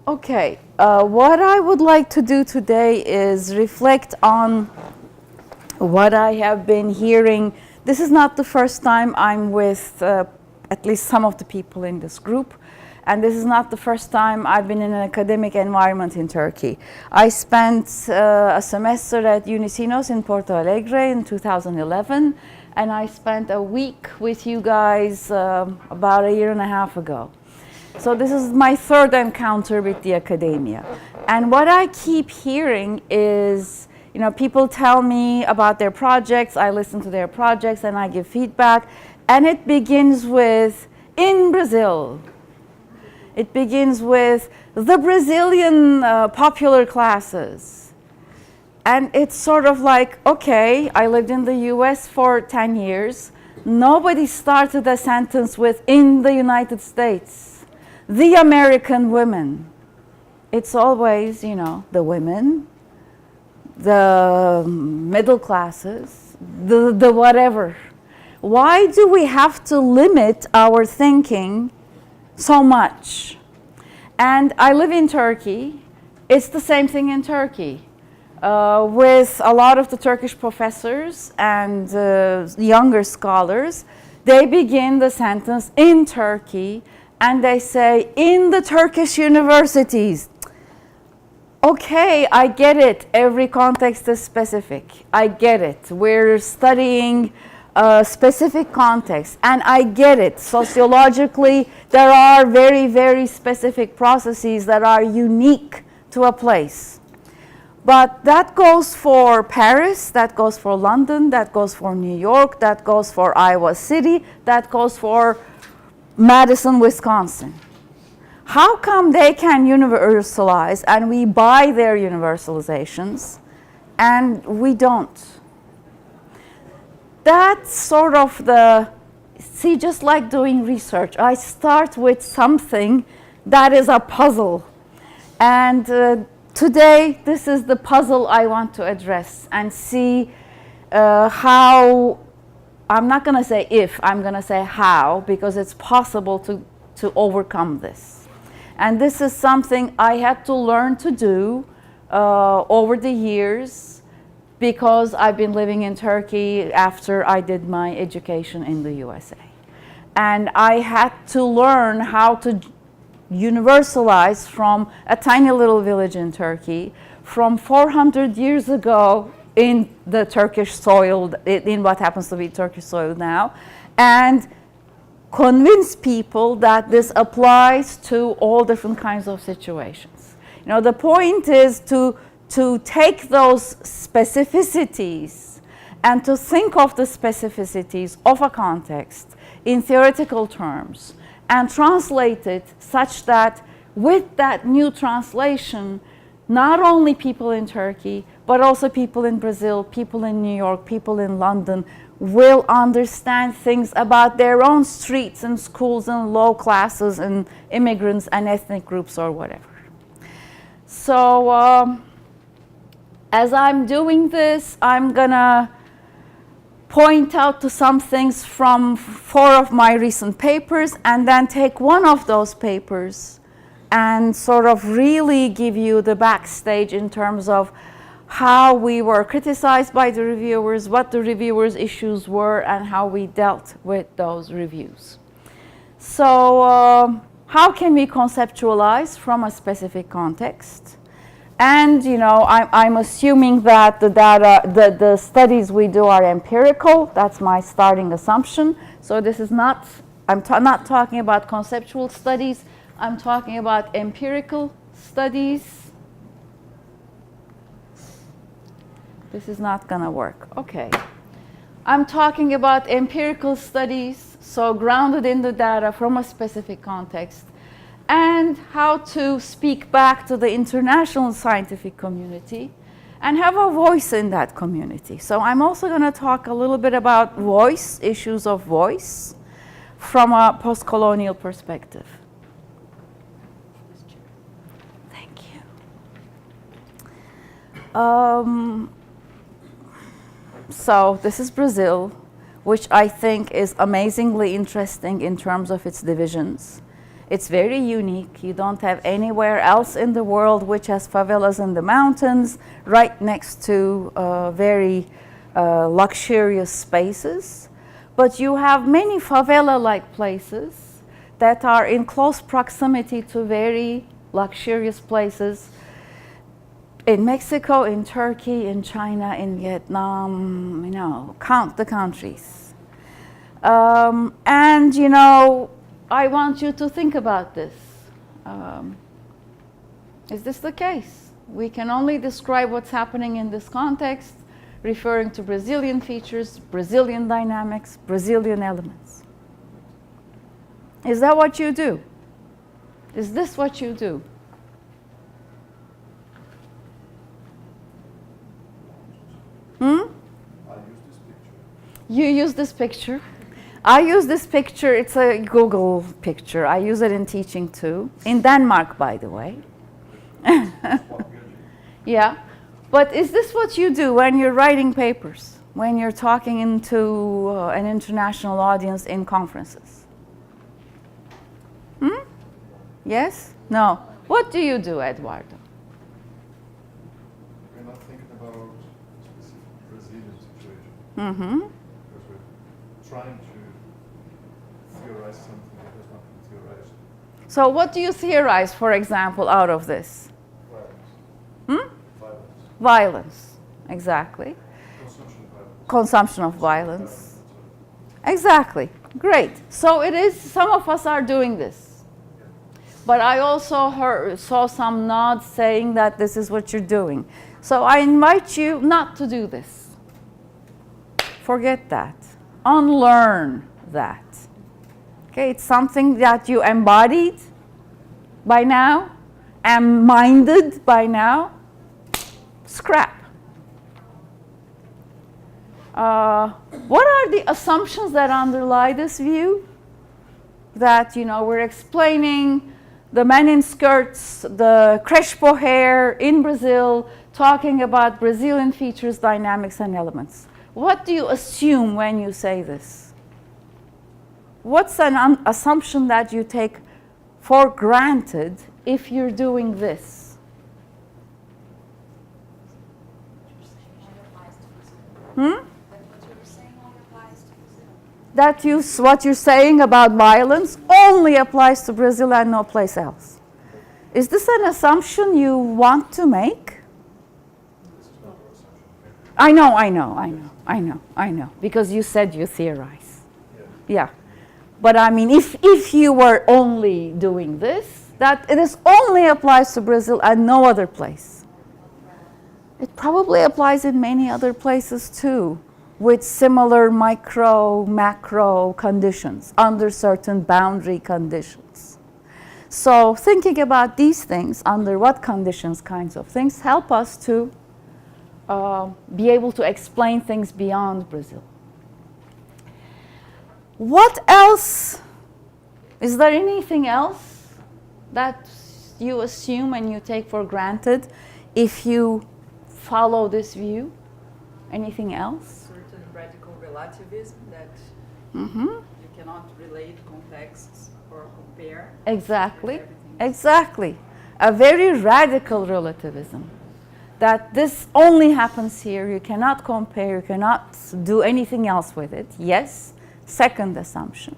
Okay, what I would like to do today is reflect on what I have been hearing. This is not the first time I'm with at least some of the people in this group, and this is not the first time I've been in an academic environment in Turkey. I spent a semester at Unisinos in Porto Alegre in 2011, and I spent a week with you guys about a year and a half ago. So this is my third encounter with the academia. And what I keep hearing is, you know, people tell me about their projects, I listen to their projects and I give feedback, and it begins with, in Brazil. It begins with the Brazilian popular classes. And it's sort of like, okay, I lived in the US for 10 years. Nobody started a sentence with, in the United States. The American women. It's always, you know, the women, the middle classes, the whatever. Why do we have to limit our thinking so much? And I live in Turkey. It's the same thing in Turkey. With a lot of the Turkish professors and younger scholars, they begin the sentence in Turkey, and they say, in the Turkish universities. Okay, I get it. Every context is specific. I get it. We're studying a specific context, and I get it. Sociologically, there are very, very specific processes that are unique to a place. But that goes for Paris, that goes for London, that goes for New York, that goes for Iowa City, that goes for Madison, Wisconsin. How come they can universalize and we buy their universalizations and we don't? That's sort of the, see, just like doing research, I start with something that is a puzzle. And today, this is the puzzle I want to address and see how, I'm not going to say if, I'm going to say how, because it's possible to overcome this. And this is something I had to learn to do over the years because I've been living in Turkey after I did my education in the USA. And I had to learn how to universalize from a tiny little village in Turkey from 400 years ago in the Turkish soil, in what happens to be Turkish soil now, and convince people that this applies to all different kinds of situations. You know, the point is to take those specificities and to think of the specificities of a context in theoretical terms and translate it such that with that new translation, not only people in Turkey, but also people in Brazil, people in New York, people in London will understand things about their own streets and schools and low classes and immigrants and ethnic groups or whatever. So as I'm doing this, I'm gonna point out to some things from 4 of my recent papers and then take one of those papers and sort of really give you the backstage in terms of how we were criticized by the reviewers, what the reviewers' issues were, and how we dealt with those reviews. So how can we conceptualize from a specific context? And, you know, I'm assuming that the data, the studies we do are empirical. That's my starting assumption. So this is not, I'm not talking about conceptual studies. I'm talking about empirical studies. This is not going to work. Okay. I'm talking about empirical studies, so grounded in the data from a specific context, and how to speak back to the international scientific community and have a voice in that community. So I'm also going to talk a little bit about voice, issues of voice, from a post-colonial perspective. Thank you. So this is Brazil, which I think is amazingly interesting in terms of its divisions. It's very unique. You don't have anywhere else in the world which has favelas in the mountains right next to very luxurious spaces. But you have many favela-like places that are in close proximity to very luxurious places in Mexico, in Turkey, in China, in Vietnam, you know, count the countries. And, you know, I want you to think about this. Is this the case? We can only describe what's happening in this context, referring to Brazilian features, Brazilian dynamics, Brazilian elements. Is that what you do? Is this what you do? Hmm? I use this picture. You use this picture. I use this picture. It's a Google picture. I use it in teaching too. In Denmark, by the way. Yeah. But is this what you do when you're writing papers? When you're talking into an international audience in conferences? Hmm? Yes? No. What do you do, Eduardo? We're not thinking about a specific Brazilian situation. Mm-hmm. Because we're trying to theorize something that has not been theorized. So what do you theorize, for example, out of this? Violence. Hmm? Violence. Violence. Exactly. Consumption of violence. Consumption of violence. Exactly. Great. So it is, some of us are doing this. But I also saw some nods saying that this is what you're doing. So I invite you not to do this. Forget that. Unlearn that. Okay, it's something that you embodied by now and minded by now. Scrap. What are the assumptions that underlie this view? That, you know, we're explaining the men in skirts, the crespo hair in Brazil, talking about Brazilian features, dynamics, and elements. What do you assume when you say this? What's an assumption that you take for granted if you're doing this? Hmm? That what you're saying about violence only applies to Brazil and no place else. Is this an assumption you want to make? I know, because you said you theorize. Yeah. But I mean, if you were only doing this, that it only applies to Brazil and no other place. It probably applies in many other places too, with similar micro, macro conditions, under certain boundary conditions. So thinking about these things, under what conditions kinds of things, help us to be able to explain things beyond Brazil. What else? Is there anything else that you assume and you take for granted if you follow this view? Anything else? Certain radical relativism that you cannot relate contexts or compare. Exactly, exactly. A very radical relativism. That this only happens here, you cannot compare, you cannot do anything else with it. Yes. Second assumption.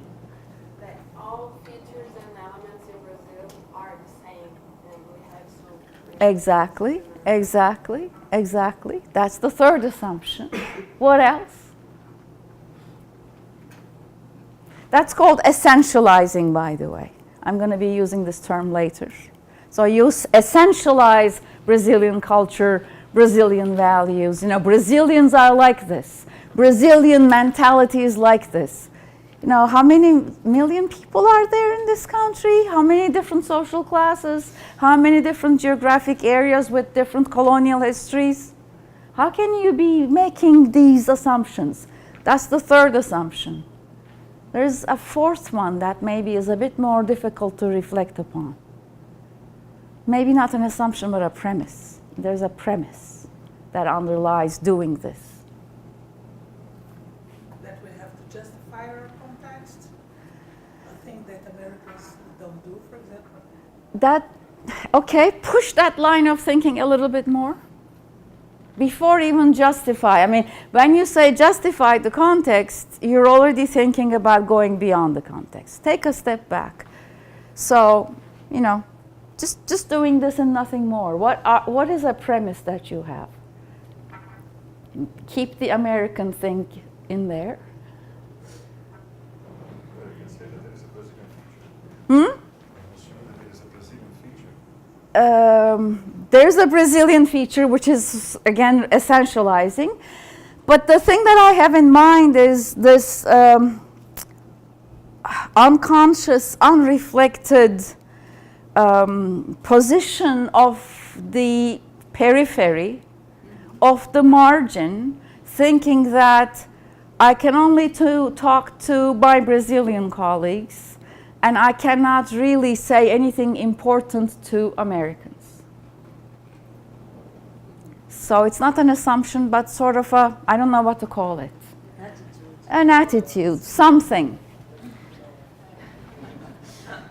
That all features and elements in Brazil are the same, and we have some. Exactly, exactly, exactly. That's the third assumption. What else? That's called essentializing, by the way. I'm going to be using this term later. So you essentialize Brazilian culture, Brazilian values. You know, Brazilians are like this. Brazilian mentality is like this. You know, how many million people are there in this country? How many different social classes? How many different geographic areas with different colonial histories? How can you be making these assumptions? That's the third assumption. There's a fourth one that maybe is a bit more difficult to reflect upon. Maybe not an assumption, but a premise. There's a premise that underlies doing this. That we have to justify our context, a thing that Americans don't do that, okay, push that line of thinking a little bit more before even justify. I mean, when you say justify the context, you're already thinking about going beyond the context. Take a step back. So, you know, just doing this and nothing more. What is a premise that you have? Keep the American thing in there. You can say that there is a Brazilian feature. Hmm? I'm assuming that there is a Brazilian feature. There's a Brazilian feature, which is, again, essentializing. But the thing that I have in mind is this unconscious, unreflected position of the periphery, of the margin, thinking that I can only talk to my Brazilian colleagues, and I cannot really say anything important to Americans. So it's not an assumption, but sort of a, I don't know what to call it. An attitude, something.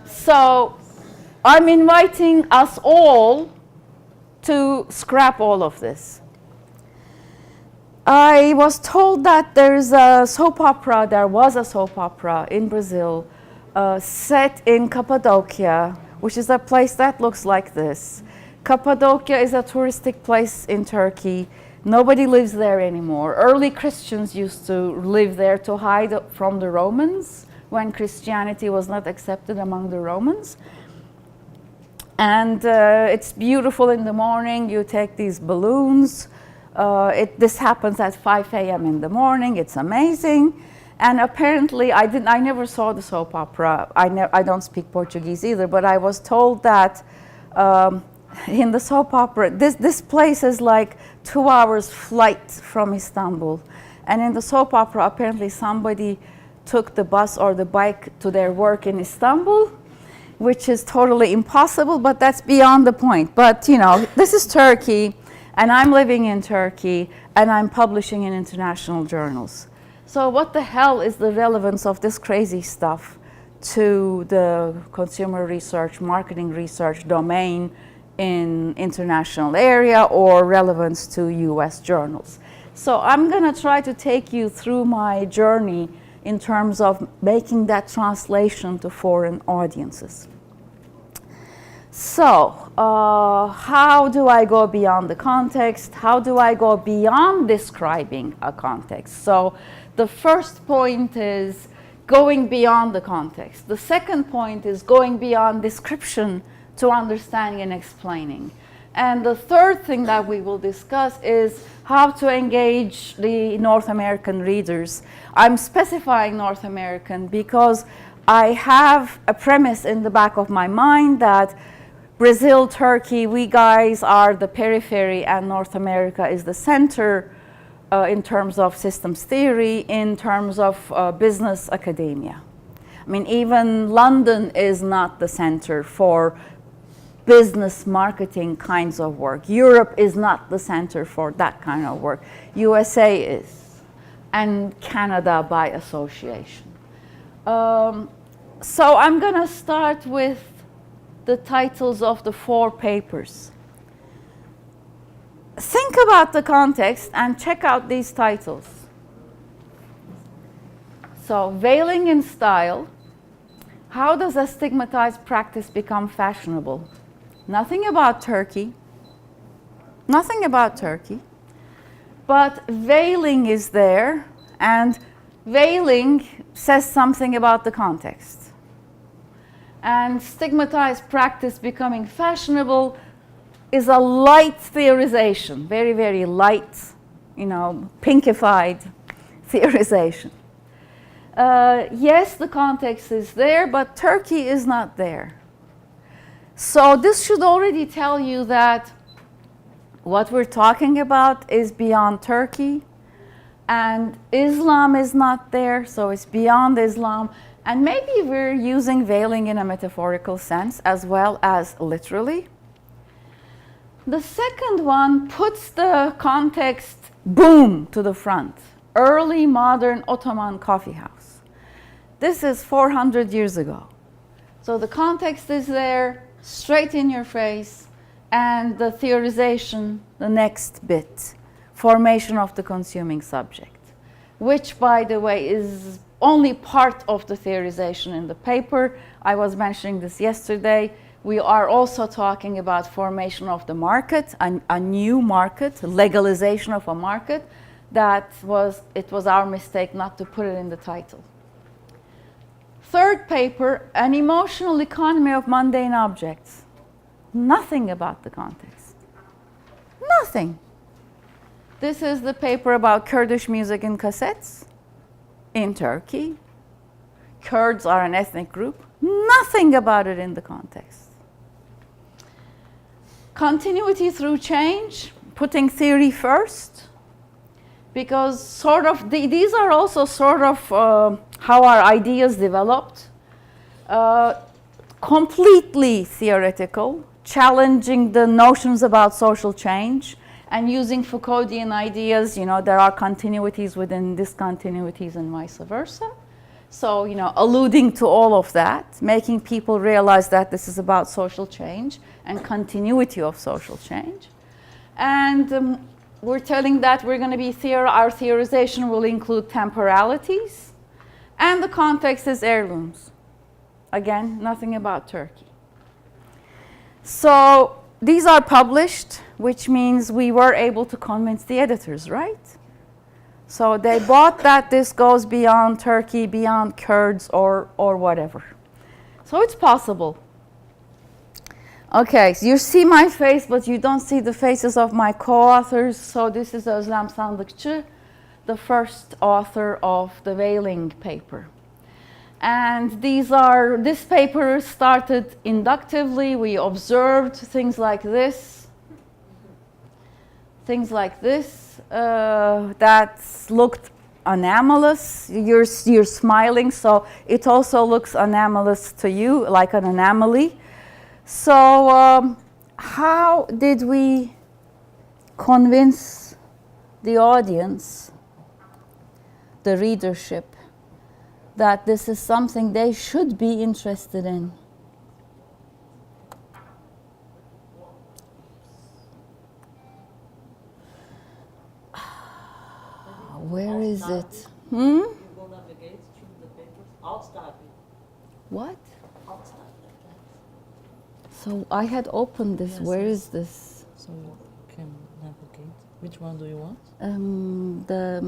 So I'm inviting us all to scrap all of this. I was told that there was a soap opera in Brazil set in Cappadocia, which is a place that looks like this. Cappadocia is a touristic place in Turkey. Nobody lives there anymore. Early Christians used to live there to hide from the Romans when Christianity was not accepted among the Romans. And it's beautiful in the morning. You take these balloons. This happens at 5 a.m. in the morning. It's amazing. And apparently, I never saw the soap opera. I don't speak Portuguese either, but I was told that in the soap opera, this place is like 2 hours flight from Istanbul. And in the soap opera, apparently somebody took the bus or the bike to their work in Istanbul, which is totally impossible, but that's beyond the point. But, you know, this is Turkey, and I'm living in Turkey, and I'm publishing in international journals. So what the hell is the relevance of this crazy stuff to the consumer research, marketing research domain in international area or relevance to US journals? So I'm going to try to take you through my journey in terms of making that translation to foreign audiences. So how do I go beyond the context? How do I go beyond describing a context? So the first point is going beyond the context. The second point is going beyond description to understanding and explaining. And the third thing that we will discuss is how to engage the North American readers. I'm specifying North American because I have a premise in the back of my mind that Brazil, Turkey, we guys are the periphery, and North America is the center in terms of systems theory, in terms of business academia. I mean, even London is not the center for business marketing kinds of work. Europe is not the center for that kind of work. USA is, and Canada by association. So I'm going to start with the titles of the 4 papers. Think about the context and check out these titles. So, Veiling in Style, how does a stigmatized practice become fashionable? Nothing about Turkey. Nothing about Turkey. But veiling is there, and veiling says something about the context. And stigmatized practice becoming fashionable is a light theorization, very, very light, you know, pinkified theorization. Yes, the context is there, but Turkey is not there. So this should already tell you that what we're talking about is beyond Turkey, and Islam is not there, so it's beyond Islam. And maybe we're using veiling in a metaphorical sense as well as literally. The second one puts the context, boom, to the front. Early modern Ottoman coffee house. This is 400 years ago. So the context is there, straight in your face, and the theorization, the next bit, formation of the consuming subject, which, by the way, is only part of the theorization in the paper. I was mentioning this yesterday. We are also talking about formation of the market, a new market, legalization of a market. It was our mistake not to put it in the title. Third paper, an emotional economy of mundane objects. Nothing about the context. Nothing. This is the paper about Kurdish music in cassettes in Turkey. Kurds are an ethnic group. Nothing about it in the context. Continuity through change, putting theory first, because sort of these are also sort of how our ideas developed. Completely theoretical, challenging the notions about social change, and using Foucauldian ideas. You know, there are continuities within discontinuities and vice versa. So, you know, alluding to all of that, making people realize that this is about social change and continuity of social change. And we're telling that we're going to be our theorization will include temporalities, and the context is heirlooms. Again, nothing about Turkey. So these are published, which means we were able to convince the editors, right? So they bought that this goes beyond Turkey, beyond Kurds, or whatever. So it's possible. Okay, so you see my face, but you don't see the faces of my co-authors. So this is Özlem Sandıkçı, the first author of the Veiling paper. And this paper started inductively. We observed things like this. That looked anomalous. You're smiling, so it also looks anomalous to you, like an anomaly. So how did we convince the audience, the readership, that this is something they should be interested in? Where is it? You will navigate through the papers outside. What? Outside. So I had opened this. Yes, Where yes. is this? So you can navigate. Which one do you want? The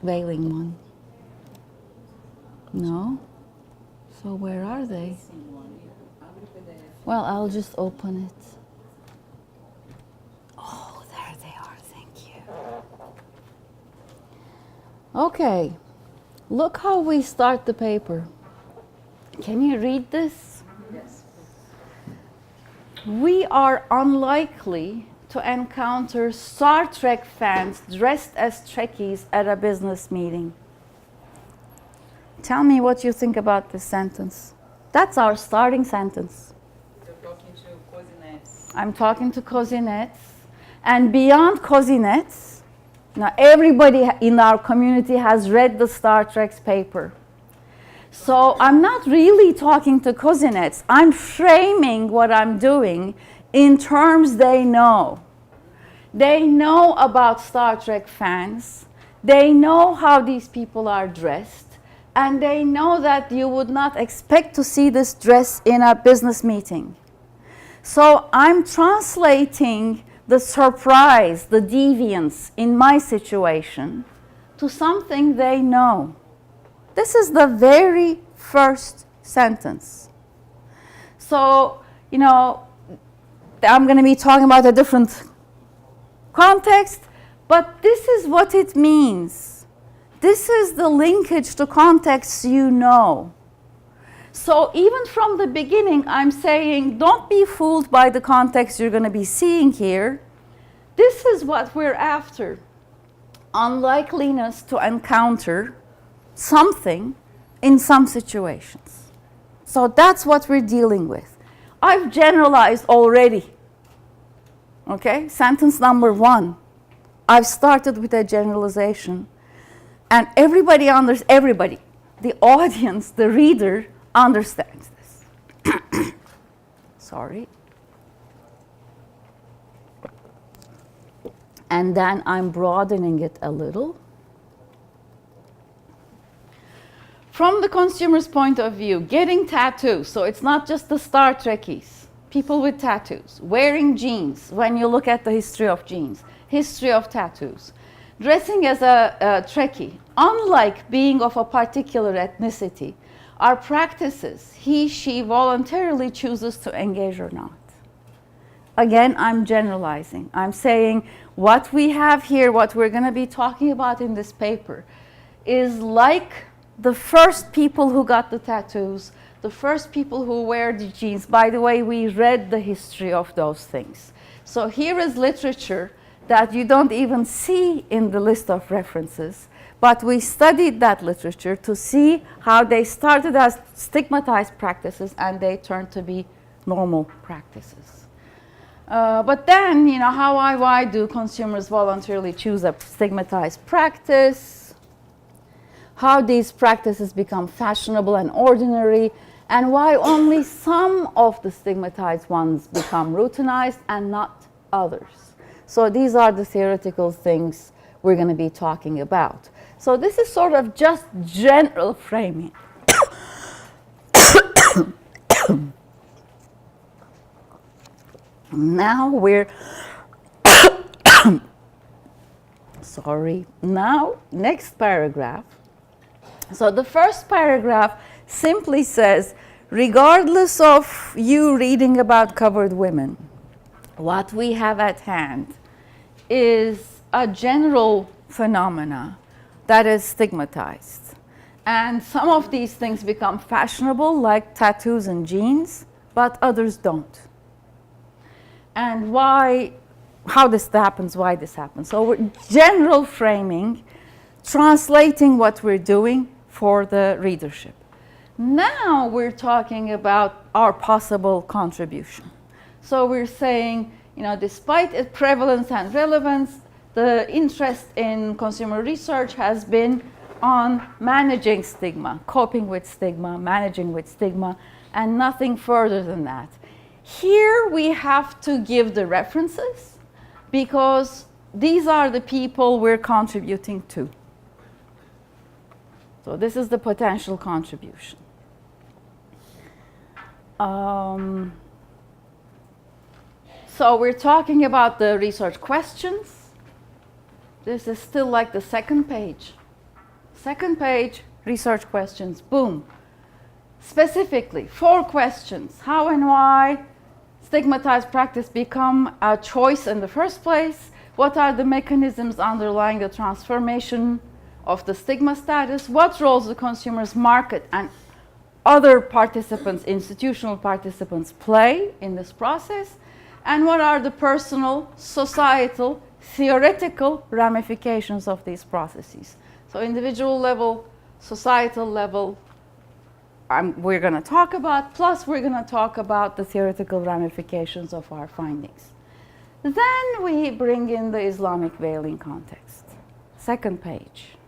Veiling one. No? So where are they? Well, I'll just open it. Oh, there they are. Thank you. Okay. Look how we start the paper. Can you read this? Yes. We are unlikely to encounter Star Trek fans dressed as Trekkies at a business meeting. Tell me what you think about this sentence. That's our starting sentence. You're talking to Cosinets. I'm talking to Cosinets. And beyond Cosinets, now everybody in our community has read the Star Trek's paper. So I'm not really talking to Cosinets. I'm framing what I'm doing in terms they know. They know about Star Trek fans. They know how these people are dressed. And they know that you would not expect to see this dress in a business meeting. So I'm translating the surprise, the deviance in my situation to something they know. This is the very first sentence. So, you know, I'm going to be talking about a different context, but this is what it means. This is the linkage to contexts you know. So even from the beginning, I'm saying, don't be fooled by the context you're going to be seeing here. This is what we're after. Unlikeliness to encounter something in some situations. So that's what we're dealing with. I've generalized already. Okay, sentence number 1. I've started with a generalization. And everybody, the audience, the reader, understands this. sorry. And then I'm broadening it a little. From the consumer's point of view, getting tattoos, so it's not just the Star Trekkies, people with tattoos, wearing jeans, when you look at the history of jeans, history of tattoos, dressing as a Trekkie, unlike being of a particular ethnicity, are practices he, she voluntarily chooses to engage or not. Again, I'm generalizing. I'm saying what we have here, what we're going to be talking about in this paper, is like the first people who got the tattoos, the first people who wear the jeans. By the way, we read the history of those things. So here is literature that you don't even see in the list of references, but we studied that literature to see how they started as stigmatized practices and they turned to be normal practices. But then, you know, why do consumers voluntarily choose a stigmatized practice? How these practices become fashionable and ordinary, and why only some of the stigmatized ones become routinized and not others. So these are the theoretical things we're going to be talking about. So this is sort of just general framing. Now we're sorry. Now, next paragraph. So the first paragraph simply says, regardless of you reading about covered women, what we have at hand is a general phenomena that is stigmatized. And some of these things become fashionable, like tattoos and jeans, but others don't. And how this happens, why this happens. So we're general framing, translating what we're doing for the readership. Now we're talking about our possible contribution. So we're saying, you know, despite its prevalence and relevance, the interest in consumer research has been on managing stigma, coping with stigma, managing with stigma, and nothing further than that. Here we have to give the references because these are the people we're contributing to. So this is the potential contribution. So we're talking about the research questions. This is still like the second page. Second page, research questions, boom. Specifically, 4 questions. How and why stigmatized practice become a choice in the first place? What are the mechanisms underlying the transformation of the stigma status? What roles the consumers, market, and other participants, institutional participants, play in this process? And what are the personal, societal, theoretical ramifications of these processes? So individual level, societal level, we're going to talk about, plus we're going to talk about the theoretical ramifications of our findings. Then we bring in the Islamic veiling context. Second page.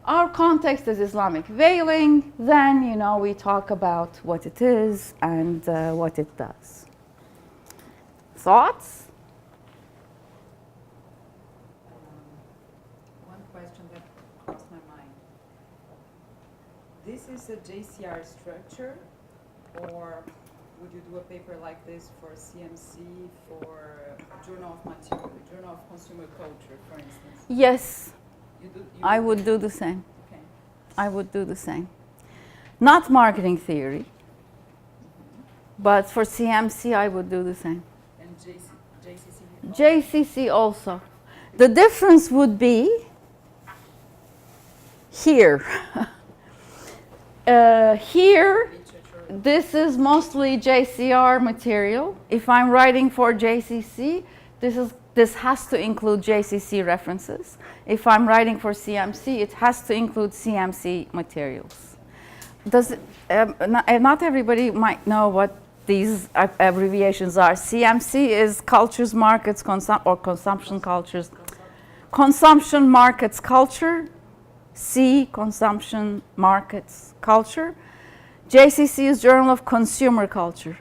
Our context is Islamic veiling. Then, you know, we talk about what it is and what it does. Thoughts? One question that crossed my mind. This is a JCR structure, or would you do a paper like this for CMC, for Journal of Material, Journal of Consumer Culture, for instance? Yes, I would do the same. Okay. I would do the same. Not marketing theory, but for CMC, I would do the same. And JCC? JCC also. The difference would be here. Here, this is mostly JCR material. If I'm writing for JCC, this has to include JCC references. If I'm writing for CMC, it has to include CMC materials. Not everybody might know what these abbreviations are. CMC is cultures, markets, or consumption cultures. Consumption, markets, culture. C, consumption, markets, culture. JCC is Journal of Consumer Culture.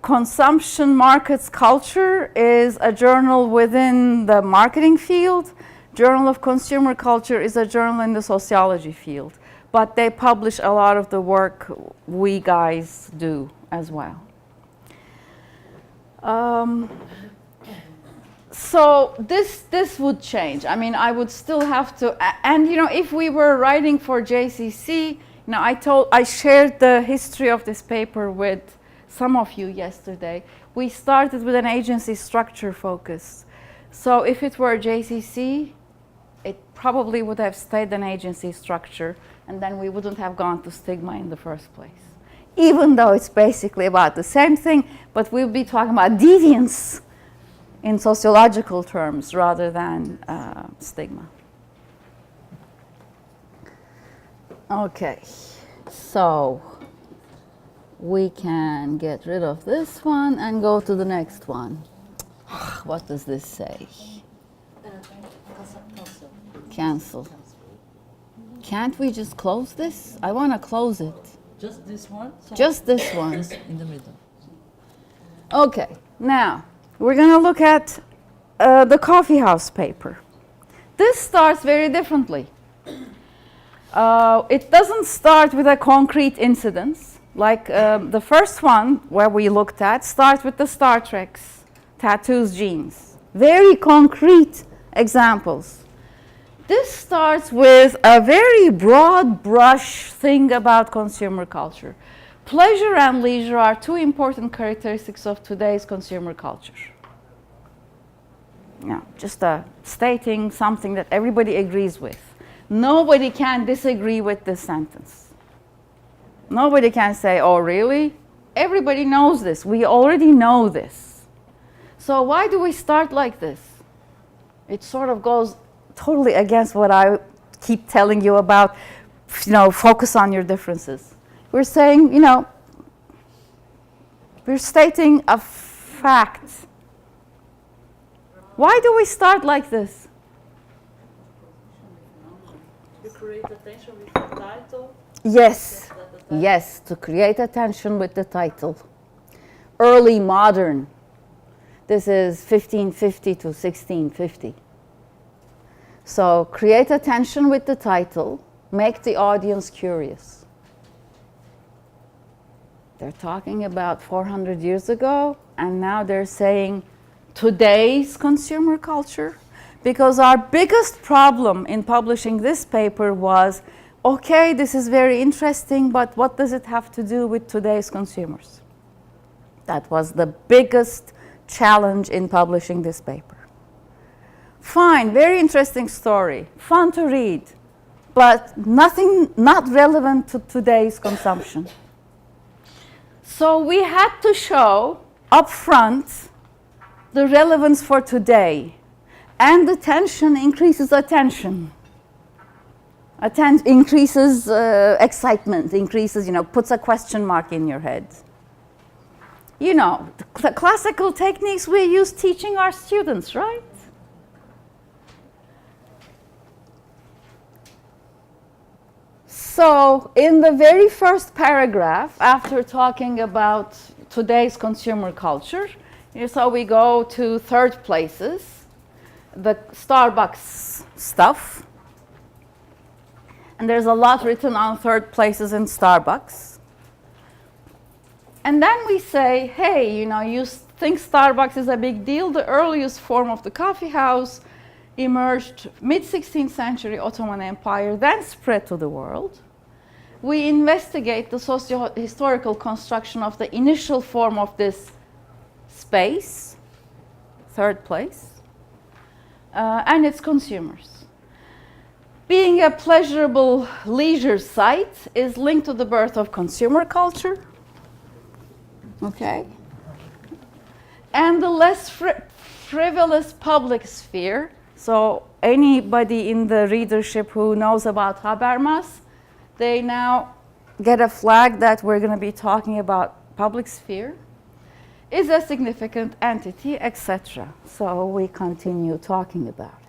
Consumption Markets Culture is a journal within the marketing field. Journal of Consumer Culture is a journal in the sociology field. But they publish a lot of the work we guys do as well. So this would change. I mean, I would still have to, and you know, if we were writing for JCC, you know, I shared the history of this paper with some of you yesterday. We started with an agency structure focus. So if it were JCC, it probably would have stayed an agency structure, and then we wouldn't have gone to stigma in the first place. Even though it's basically about the same thing, but we'll be talking about deviance in sociological terms rather than stigma. Okay, so we can get rid of this one and go to the next one. What does this say? Cancel. Can't we just close this? I want to close it. Just this one? Just this one. Just in the middle. Okay, now we're going to look at the Coffeehouse Paper. This starts very differently. It doesn't start with a concrete incidence. Like the first one where we looked at starts with the Star Trek's tattoos, jeans. Very concrete examples. This starts with a very broad brush thing about consumer culture. Pleasure and leisure are two important characteristics of today's consumer culture. Yeah, just stating something that everybody agrees with. Nobody can disagree with this sentence. Nobody can say, oh, really? Everybody knows this. We already know this. So why do we start like this? It sort of goes totally against what I keep telling you about, you know, focus on your differences. We're saying, you know, we're stating a fact. Why do we start like this? You create attention with the title? Yes, yes, to create attention with the title. Early modern. This is 1550 to 1650. So create attention with the title, make the audience curious. They're talking about 400 years ago, and now they're saying today's consumer culture. Because our biggest problem in publishing this paper was, okay, this is very interesting, but what does it have to do with today's consumers? That was the biggest challenge in publishing this paper. Fine, very interesting story, fun to read, but not relevant to today's consumption. So we had to show up front the relevance for today, and the tension increases attention. Increases excitement, increases, you know, puts a question mark in your head. You know, the classical techniques we use teaching our students, right? So in the very first paragraph, after talking about today's consumer culture, so we go to third places, the Starbucks stuff. And there's a lot written on third places in Starbucks. And then we say, hey, you know, you think Starbucks is a big deal. The earliest form of the coffee house emerged mid-16th century Ottoman Empire, then spread to the world. We investigate the socio-historical construction of the initial form of this space, third place, and its consumers. Being a pleasurable leisure site is linked to the birth of consumer culture, okay? And the less frivolous public sphere. So anybody in the readership who knows about Habermas, they now get a flag that we're going to be talking about public sphere, is a significant entity, etc. So we continue talking about it.